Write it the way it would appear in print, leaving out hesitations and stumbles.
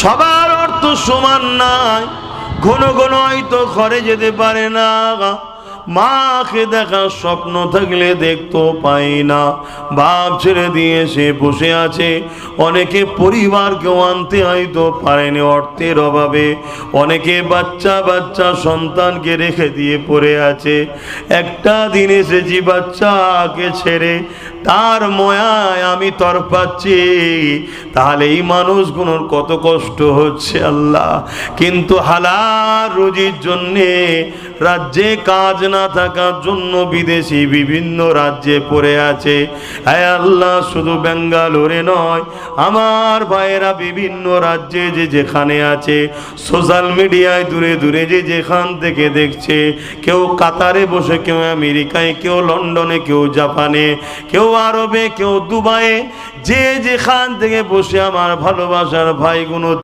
সবার অর্থ সমান নয়, ঘন ঘন হয়তো ঘরে যেতে পারে না, মাকে দেখার স্বপ্ন থাকলে দেখতেও পাই না, বাপ ছেড়ে দিয়ে সে বসে আছে। অনেকে পরিবারকেও আনতে হয়তো পারেনি অর্থের অভাবে, অনেকে বাচ্চা বাচ্চা সন্তানকে রেখে দিয়ে পড়ে আছে। একটা দিন এসেছি বাচ্চাকে ছেড়ে, তার ময়ায় আমি তরপাচ্ছি, তাহলে এই মানুষগুলোর কত কষ্ট হচ্ছে আল্লাহ। কিন্তু হালাল রুজির জন্যে রাজ্যে কাজ না থাকার জন্য বিদেশি বিভিন্ন রাজ্যে পড়ে আছে। হ্যাঁ আল্লাহ, শুধু বেঙ্গালোরে নয়, আমার ভাইয়েরা বিভিন্ন রাজ্যে যে যেখানে আছে, সোশ্যাল মিডিয়ায় দূরে দূরে যে যেখান থেকে দেখছে, কেউ কাতারে বসে, কেউ আমেরিকায়, কেউ লন্ডনে, কেউ জাপানে, কেউ আরবে, কেউ দুবাইয়ে, যে যেখান থেকে বসে আমার ভালোবাসার ভাইগুলো